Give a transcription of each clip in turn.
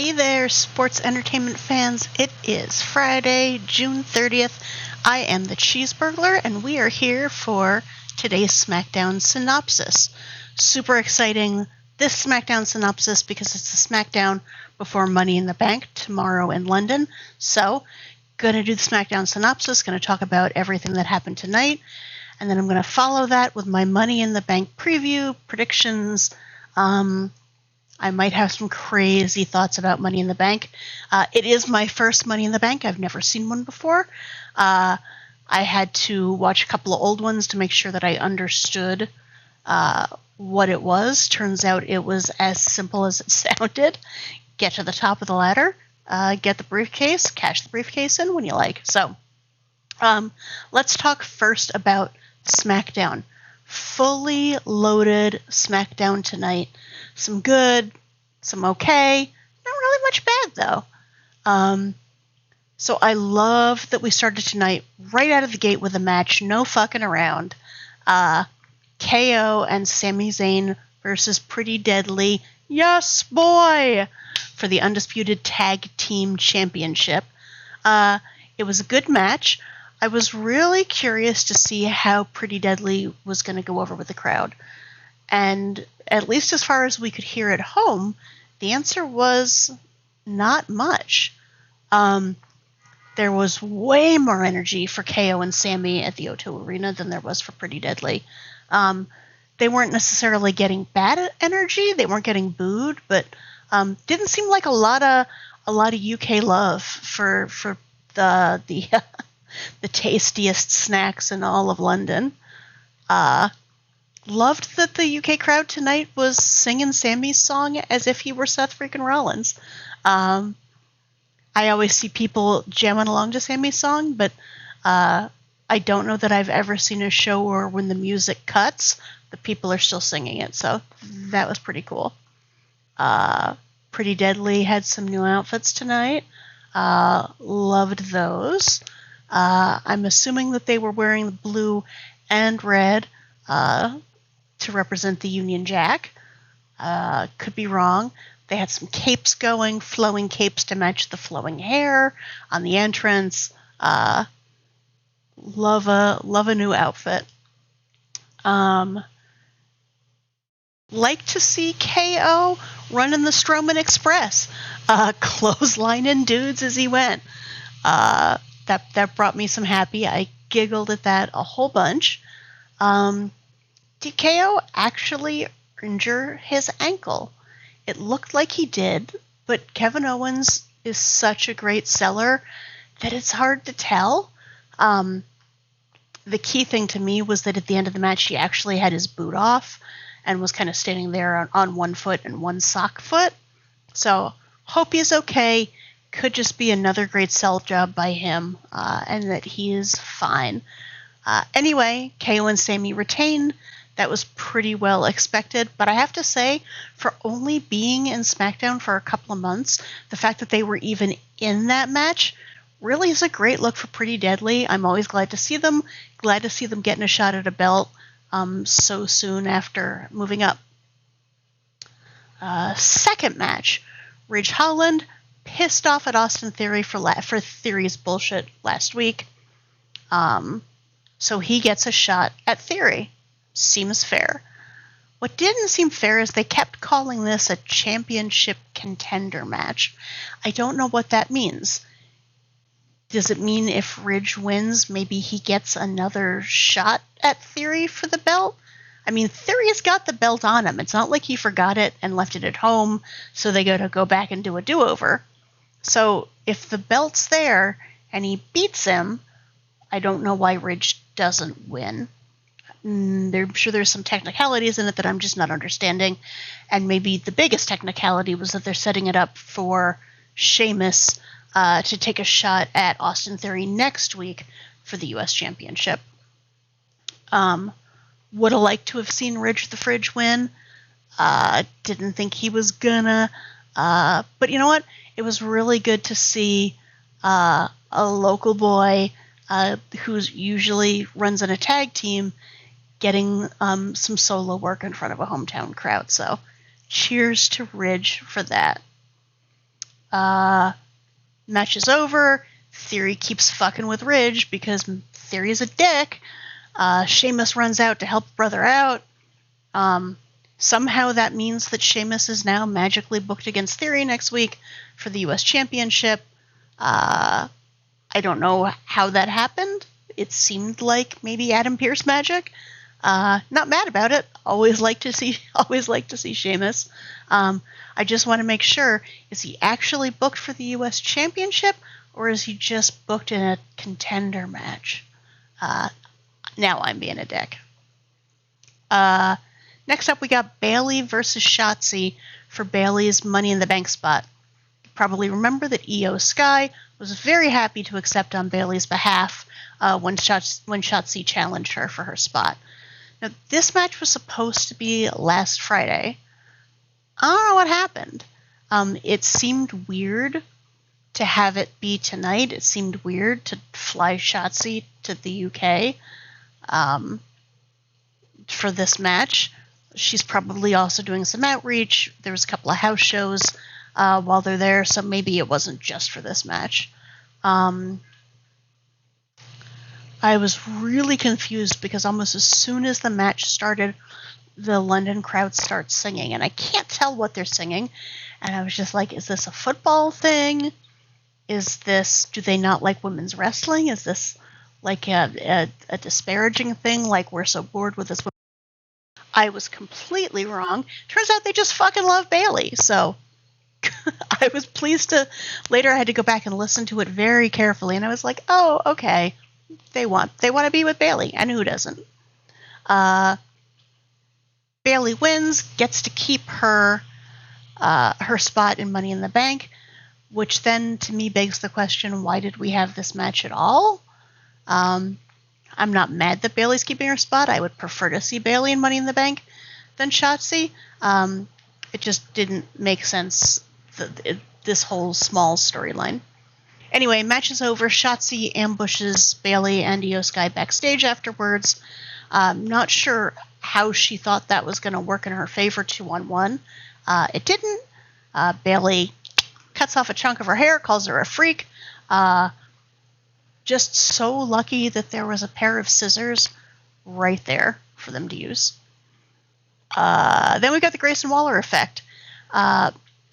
Hey there, sports entertainment fans. It is Friday, June 30th. I am the Cheeseburglar, and we are here for today's Smackdown Synopsis. Super exciting, this Smackdown Synopsis, because it's the Smackdown before Money in the Bank tomorrow in London. So, gonna do the Smackdown Synopsis, gonna talk about everything that happened tonight, and then I'm gonna follow that with my Money in the Bank preview, predictions. I might have some crazy thoughts about Money in the Bank. It is my first Money in the Bank. I've never seen one before. I had to watch a couple of old ones to make sure that I understood what it was. Turns out it was as simple as it sounded. Get to the top of the ladder, get the briefcase, cash the briefcase in when you like. So let's talk first about SmackDown. Fully loaded SmackDown tonight. Some good, some okay, not really much bad though. So I love that we started tonight right out of the gate with a match, no fucking around. KO and Sami Zayn versus Pretty Deadly, yes boy, for the Undisputed Tag Team Championship. It was a good match. I was really curious to see how Pretty Deadly was going to go over with the crowd. And at least as far as we could hear at home, the answer was not much. There was way more energy for KO and Sami at the O2 Arena than there was for Pretty Deadly. They weren't necessarily getting bad energy. They weren't getting booed, but didn't seem like a lot of UK love for the the tastiest snacks in all of London. Loved that the UK crowd tonight was singing Sami's song as if he were Seth freaking Rollins. I always see people jamming along to Sami's song, but I don't know that I've ever seen a show where when the music cuts, the people are still singing it. So that was pretty cool. Pretty Deadly had some new outfits tonight. Loved those. I'm assuming that they were wearing the blue and red to represent the Union Jack. Could be wrong. They had some capes going, flowing capes to match the flowing hair on the entrance. Love a new outfit. Like to see KO running the Strowman Express, clotheslining dudes as he went. That brought me some happy. I giggled at that a whole bunch. Did KO actually injure his ankle? It looked like he did, but Kevin Owens is such a great seller that it's hard to tell. The key thing to me was that at the end of the match, he actually had his boot off and was kind of standing there on one foot and one sock foot. So hope he's okay. Could just be another great sell job by him, and that he is fine. Anyway, KO and Sami retain. That was pretty well expected, but I have to say, for only being in SmackDown for a couple of months, the fact that they were even in that match really is a great look for Pretty Deadly. I'm always glad to see them getting a shot at a belt so soon after moving up. Second match, Ridge Holland pissed off at Austin Theory for Theory's bullshit last week. So he gets a shot at Theory. Seems fair. What didn't seem fair is they kept calling this a championship contender match. I don't know what that means. Does it mean if Ridge wins, maybe he gets another shot at Theory for the belt? I mean, Theory's got the belt on him. It's not like he forgot it and left it at home, so they got to go back and do a do-over. So if the belt's there and he beats him, I don't know why Ridge doesn't win. I'm sure there's some technicalities in it that I'm just not understanding. And maybe the biggest technicality was that they're setting it up for Sheamus to take a shot at Austin Theory next week for the U.S. Championship. Would have liked to have seen Ridge the Fridge win. Didn't think he was gonna. But you know what? It was really good to see a local boy who's usually runs in a tag team getting some solo work in front of a hometown crowd. So cheers to Ridge for that. Match is over. Theory keeps fucking with Ridge because Theory's a dick. Sheamus runs out to help brother out. Somehow that means that Sheamus is now magically booked against Theory next week for the U.S. Championship. I don't know how that happened. It seemed like maybe Adam Pearce magic. Not mad about it. Always like to see Sheamus. I just want to make sure, is he actually booked for the U.S. Championship, or is he just booked in a contender match? Now I'm being a dick. Next up, we got Bayley versus Shotzi for Bayley's Money in the Bank spot. You probably remember that Io Sky was very happy to accept on Bayley's behalf when Shotzi challenged her for her spot. Now, this match was supposed to be last Friday. I don't know what happened. It seemed weird to have it be tonight. It seemed weird to fly Shotzi to the UK for this match. She's probably also doing some outreach. There was a couple of house shows while they're there, so maybe it wasn't just for this match. I was really confused because almost as soon as the match started, the London crowd starts singing, and I can't tell what they're singing. And I was just like, is this a football thing? Do they not like women's wrestling? Is this like a disparaging thing, like we're so bored with this? I was completely wrong. Turns out they just fucking love Bayley, so I was pleased to... Later I had to go back and listen to it very carefully, and I was like, oh, okay. They want to be with Bayley, and who doesn't? Bayley wins, gets to keep her spot in Money in the Bank, which then to me begs the question, why did we have this match at all? I'm not mad that Bayley's keeping her spot. I would prefer to see Bayley in Money in the Bank than Shotzi. It just didn't make sense, this whole small storyline. Anyway, match is over. Shotzi ambushes Bayley and Io Sky backstage afterwards. Not sure how she thought that was going to work in her favor 2-on-1. It didn't. Bayley cuts off a chunk of her hair, calls her a freak. Just so lucky that there was a pair of scissors right there for them to use. Then we got the Grayson Waller effect.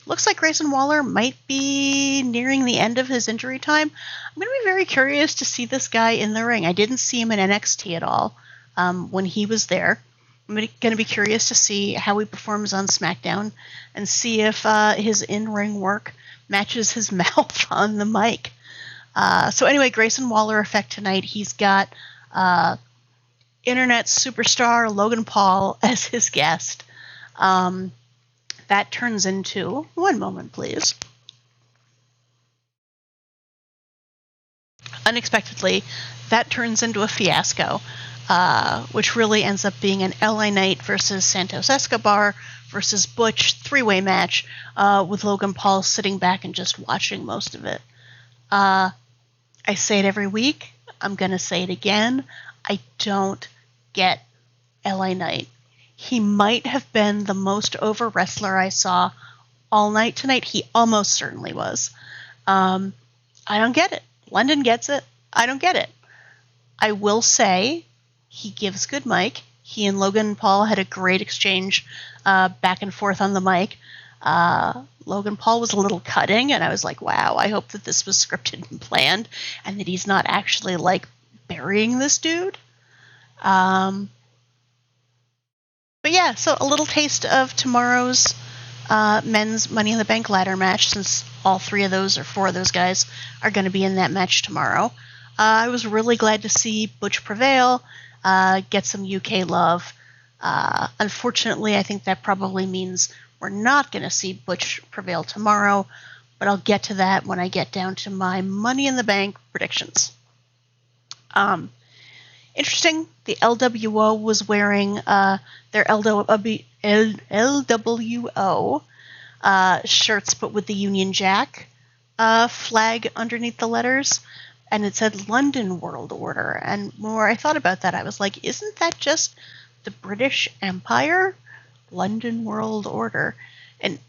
Looks like Grayson Waller might be nearing the end of his injury time. I'm going to be very curious to see this guy in the ring. I didn't see him in NXT at all when he was there. I'm going to be curious to see how he performs on SmackDown and see if his in-ring work matches his mouth on the mic. So anyway, Grayson Waller effect tonight. He's got internet superstar Logan Paul as his guest. That turns into... One moment, please. Unexpectedly, that turns into a fiasco, which really ends up being an LA Knight versus Santos Escobar versus Butch three-way match with Logan Paul sitting back and just watching most of it. I say it every week. I'm going to say it again. I don't get LA Knight. He might have been the most over wrestler I saw all night tonight. He almost certainly was. I don't get it. London gets it. I don't get it. I will say he gives good mic. He and Logan Paul had a great exchange back and forth on the mic. Logan Paul was a little cutting, and I was like, wow, I hope that this was scripted and planned and that he's not actually, like, burying this dude. But yeah, so a little taste of tomorrow's men's Money in the Bank ladder match, since all four of those guys are going to be in that match tomorrow. I was really glad to see Butch prevail, get some UK love. Unfortunately, I think that probably means we're not going to see Butch prevail tomorrow, but I'll get to that when I get down to my Money in the Bank predictions. Interesting, the LWO was wearing their LWO shirts, but with the Union Jack flag underneath the letters, and it said London World Order. And the more I thought about that, I was like, isn't that just the British Empire? London World Order. And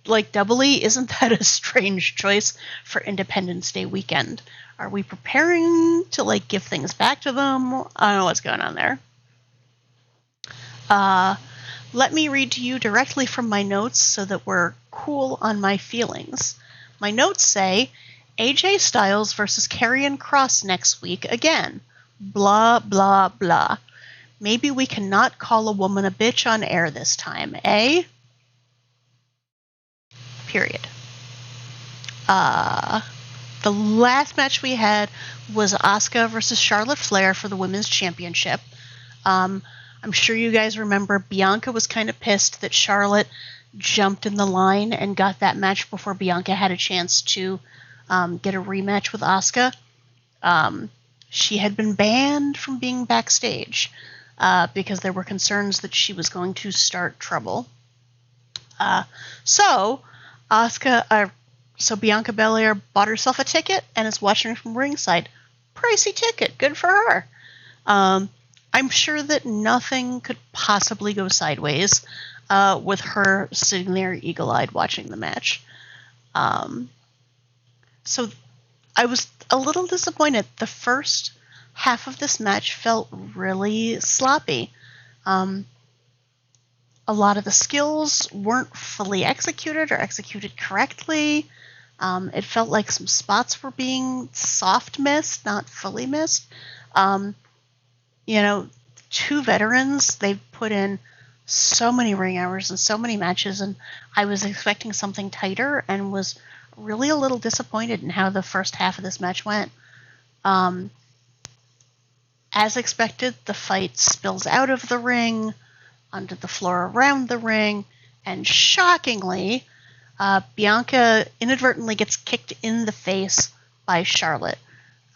like, doubly, isn't that a strange choice for Independence Day weekend? Are we preparing to, like, give things back to them? I don't know what's going on there. Let me read to you directly from my notes so that we're cool on my feelings. My notes say, AJ Styles versus Karrion Kross next week again. Blah, blah, blah. Maybe we cannot call a woman a bitch on air this time, eh? Period. The last match we had was Asuka versus Charlotte Flair for the Women's Championship. I'm sure you guys remember Bianca was kind of pissed that Charlotte jumped in the line and got that match before Bianca had a chance to get a rematch with Asuka. She had been banned from being backstage because there were concerns that she was going to start trouble. So Bianca Belair bought herself a ticket and is watching from ringside. Pricey ticket, good for her. I'm sure that nothing could possibly go sideways with her sitting there eagle-eyed watching the match. So I was a little disappointed. The first half of this match felt really sloppy. A lot of the skills weren't fully executed or executed correctly. It felt like some spots were being soft missed, not fully missed. Two veterans, they've put in so many ring hours and so many matches, and I was expecting something tighter and was really a little disappointed in how the first half of this match went. As expected, the fight spills out of the ring, onto the floor around the ring, and shockingly, Bianca inadvertently gets kicked in the face by Charlotte.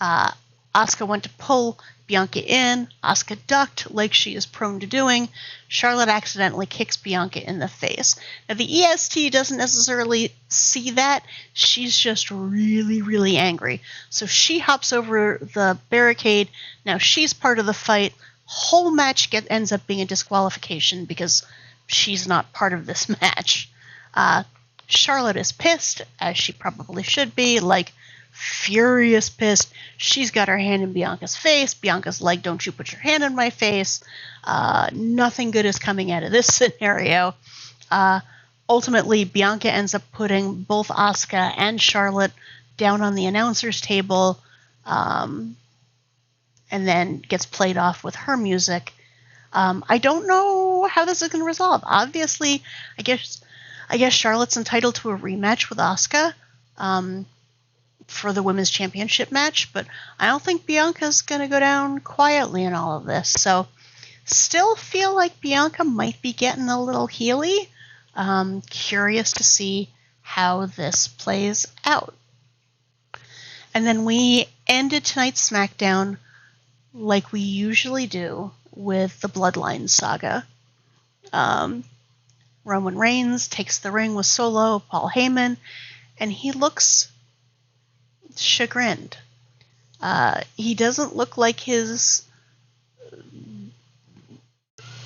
Asuka went to pull Bianca in. Asuka ducked like she is prone to doing. Charlotte accidentally kicks Bianca in the face. Now, the EST doesn't necessarily see that. She's just really, really angry. So she hops over the barricade. Now she's part of the fight. Whole match ends up being a disqualification because she's not part of this match. Charlotte is pissed, as she probably should be, like, furious pissed. She's got her hand in Bianca's face. Bianca's like, don't you put your hand in my face. Nothing good is coming out of this scenario. Ultimately, Bianca ends up putting both Asuka and Charlotte down on the announcer's table, and then gets played off with her music. I don't know how this is going to resolve. Obviously, I guess Charlotte's entitled to a rematch with Asuka for the Women's Championship match, but I don't think Bianca's going to go down quietly in all of this. So, still feel like Bianca might be getting a little heely. Curious to see how this plays out. And then we ended tonight's SmackDown like we usually do with the Bloodline saga. Roman Reigns takes the ring with Solo, Paul Heyman, and he looks chagrined. He doesn't look like his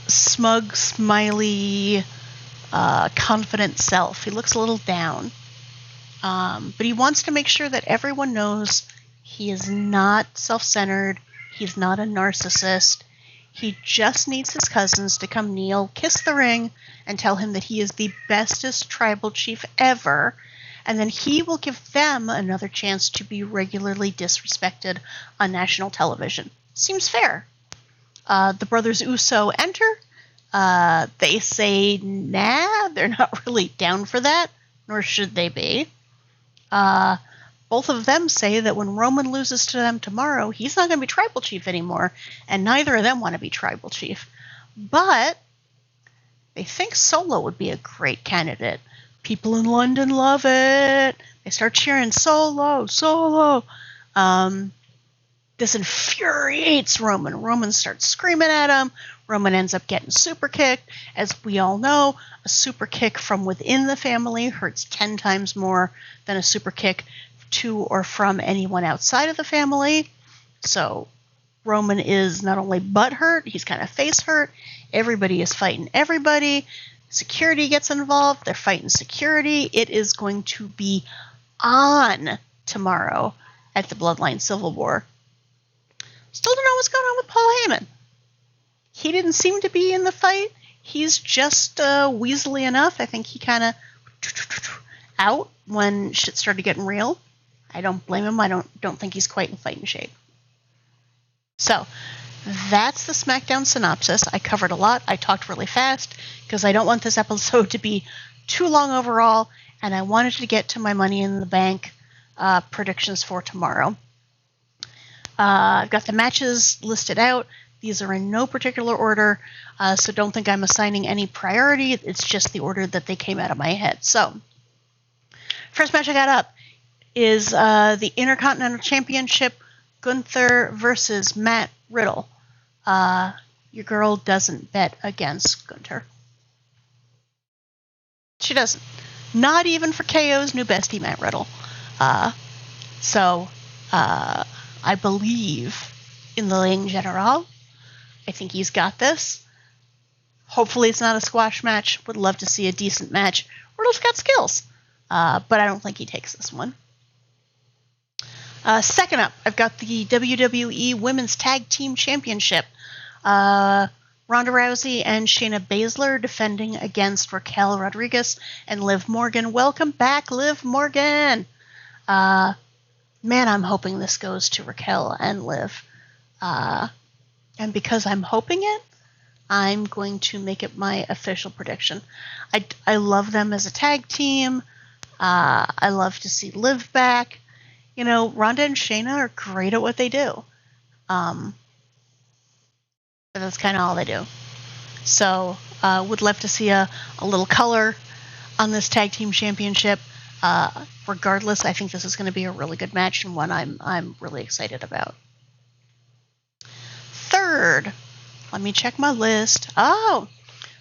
smug, smiley, confident self. He looks a little down. But he wants to make sure that everyone knows he is not self-centered. He's not a narcissist. He just needs his cousins to come kneel, kiss the ring, and tell him that he is the bestest tribal chief ever, and then he will give them another chance to be regularly disrespected on national television. Seems fair. The brothers Uso enter. They say, nah, they're not really down for that, nor should they be. Both of them say that when Roman loses to them tomorrow, he's not going to be tribal chief anymore, and neither of them want to be tribal chief. But they think Solo would be a great candidate. People in London love it. They start cheering, Solo, Solo. This infuriates Roman. Roman starts screaming at him. Roman ends up getting super kicked. As we all know, a super kick from within the family hurts 10 times more than a super kick to or from anyone outside of the family. So Roman is not only butt hurt, he's kind of face hurt. Everybody is fighting everybody. Security gets involved. They're fighting security. It is going to be on tomorrow at the Bloodline Civil War. Still don't know what's going on with Paul Heyman. He didn't seem to be in the fight. He's just weaselly enough. I think he kind of out when shit started getting real. I don't blame him. I don't think he's quite in fighting shape. So that's the SmackDown synopsis. I covered a lot. I talked really fast because I don't want this episode to be too long overall, and I wanted to get to my Money in the Bank predictions for tomorrow. I've got the matches listed out. These are in no particular order, so don't think I'm assigning any priority. It's just the order that they came out of my head. So, first match I got up is the Intercontinental Championship, Gunther versus Matt Riddle. Your girl doesn't bet against Gunther. She doesn't. Not even for KO's new bestie, Matt Riddle. So, I believe in the Ligne General. I think he's got this. Hopefully it's not a squash match. Would love to see a decent match. Riddle's got skills. But I don't think he takes this one. Second up, I've got the WWE Women's Tag Team Championship. Ronda Rousey and Shayna Baszler defending against Raquel Rodriguez and Liv Morgan. Welcome back, Liv Morgan! Man, I'm hoping this goes to Raquel and Liv. And because I'm hoping it, I'm going to make it my official prediction. I love them as a tag team. I love to see Liv back. You know, Ronda and Shayna are great at what they do. But that's kind of all they do. So, would love to see a little color on this tag team championship. Regardless, I think this is going to be a really good match and one I'm really excited about. Third, let me check my list. Oh,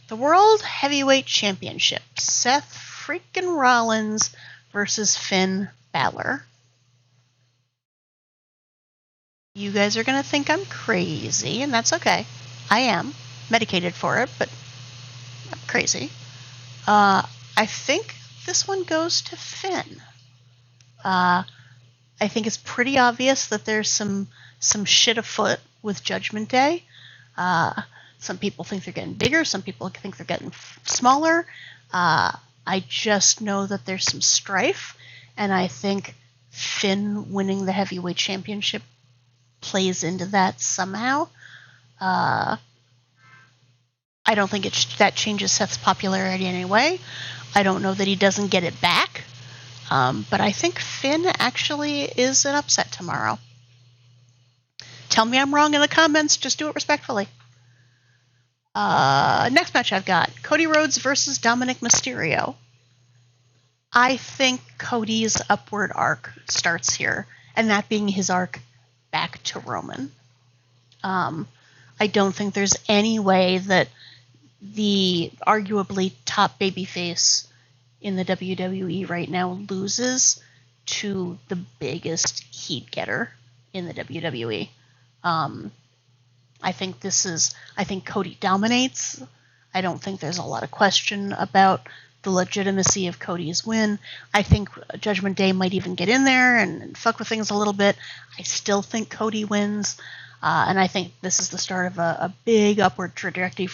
the World Heavyweight Championship. Seth freaking Rollins versus Finn Balor. You guys are going to think I'm crazy, and that's okay. I am. Medicated for it, but I'm crazy. I think this one goes to Finn. I think it's pretty obvious that there's some shit afoot with Judgment Day. Some people think they're getting bigger. Some people think they're getting smaller. I just know that there's some strife, and I think Finn winning the heavyweight championship plays into that somehow. I don't think that changes Seth's popularity in any way. I don't know that he doesn't get it back. But I think Finn actually is an upset tomorrow. Tell me I'm wrong in the comments. Just do it respectfully. Next match I've got Cody Rhodes versus Dominic Mysterio. I think Cody's upward arc starts here, and that being his arc back to Roman. I don't think there's any way that the arguably top babyface in the WWE right now loses to the biggest heat getter in the WWE. I think Cody dominates. I don't think there's a lot of question about the legitimacy of Cody's win. I think Judgment Day might even get in there and fuck with things a little bit. I still think Cody wins. And I think this is the start of a big upward trajectory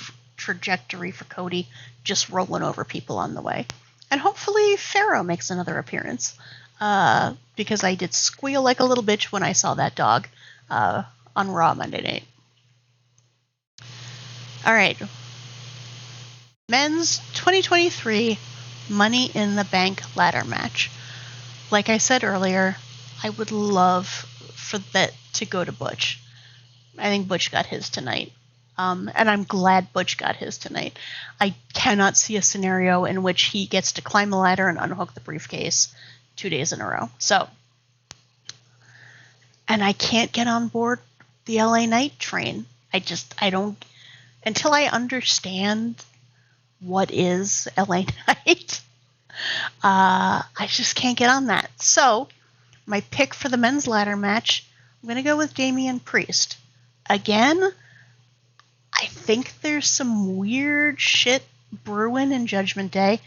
for Cody, just rolling over people on the way. And hopefully Pharaoh makes another appearance, because I did squeal like a little bitch when I saw that dog on Raw Monday night. All right. Men's 2023 Money in the Bank ladder match. Like I said earlier, I would love for that to go to Butch. I think Butch got his tonight. And I'm glad Butch got his tonight. I cannot see a scenario in which he gets to climb the ladder and unhook the briefcase 2 days in a row. So, and I can't get on board the LA Knight train. I don't, until I understand what is LA Knight, I just can't get on that. So, my pick for the men's ladder match, I'm going to go with Damian Priest. Again, I think there's some weird shit brewing in Judgment Day.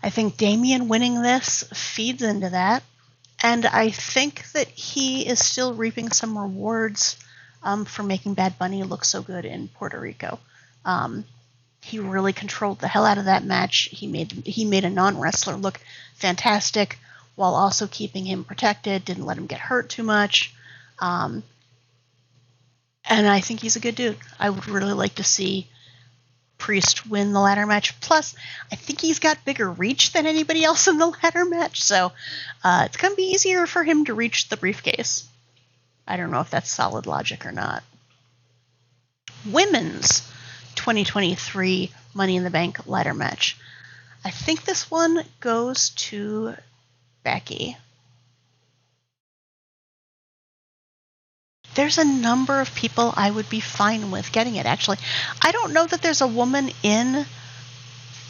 I think Damian winning this feeds into that. And I think that he is still reaping some rewards for making Bad Bunny look so good in Puerto Rico. He really controlled the hell out of that match. He made a non-wrestler look fantastic while also keeping him protected, didn't let him get hurt too much. And I think he's a good dude. I would really like to see Priest win the ladder match. Plus, I think he's got bigger reach than anybody else in the ladder match, so it's going to be easier for him to reach the briefcase. I don't know if that's solid logic or not. Women's 2023 Money in the Bank ladder match. I think this one goes to Becky. There's a number of people I would be fine with getting it, actually. I don't know that there's a woman in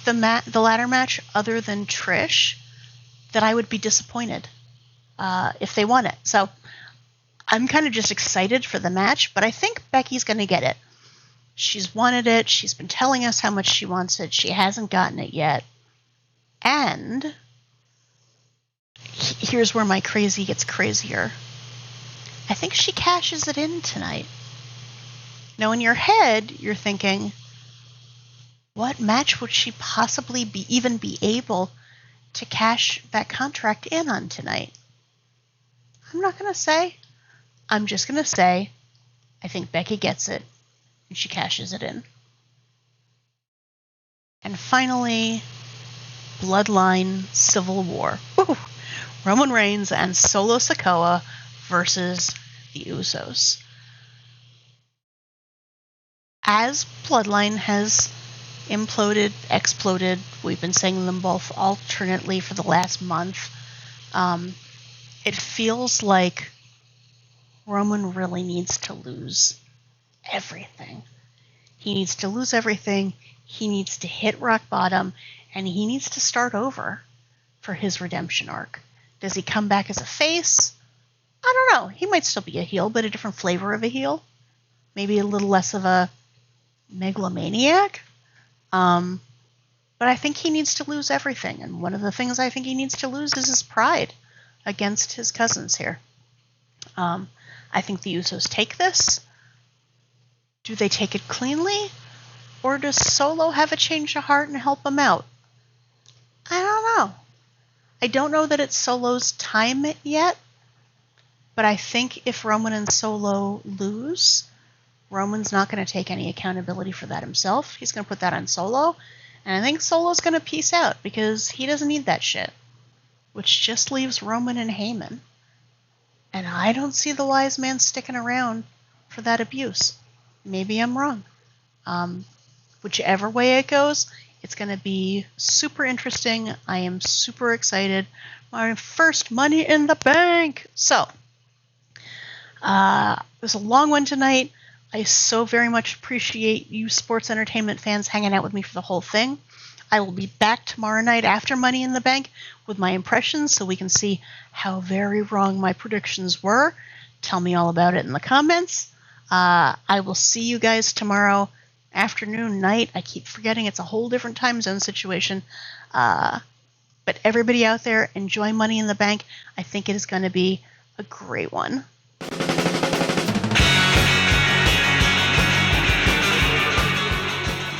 the ladder match other than Trish that I would be disappointed if they won it. So I'm kind of just excited for the match, but I think Becky's going to get it. She's wanted it. She's been telling us how much she wants it. She hasn't gotten it yet. And here's where my crazy gets crazier. I think she cashes it in tonight. Now, in your head, you're thinking, what match would she possibly even be able to cash that contract in on tonight? I'm not going to say. I'm just going to say I think Becky gets it, and she cashes it in. And finally, Bloodline Civil War. Woo! Roman Reigns and Solo Sikoa versus the Usos. As Bloodline has imploded, exploded, we've been saying them both alternately for the last month, it feels like Roman really needs to lose everything. He needs to lose everything, he needs to hit rock bottom, and he needs to start over for his redemption arc. Does he come back as a face? I don't know. He might still be a heel, but a different flavor of a heel. Maybe a little less of a megalomaniac. But I think he needs to lose everything. And one of the things I think he needs to lose is his pride against his cousins here. I think the Usos take this. Do they take it cleanly? Or does Solo have a change of heart and help him out? I don't know. I don't know that it's Solo's time yet. But I think if Roman and Solo lose, Roman's not going to take any accountability for that himself. He's going to put that on Solo. And I think Solo's going to peace out because he doesn't need that shit. Which just leaves Roman and Heyman. And I don't see the wise man sticking around for that abuse. Maybe I'm wrong. Whichever way it goes, it's going to be super interesting. I am super excited. My first Money in the Bank. So, it was a long one tonight. I so very much appreciate you sports entertainment fans hanging out with me for the whole thing. I will be back tomorrow night after Money in the Bank with my impressions so we can see how very wrong my predictions were. Tell me all about it in the comments. I will see you guys tomorrow afternoon, night. I keep forgetting it's a whole different time zone situation. But everybody out there, enjoy Money in the Bank. I think it is going to be a great one.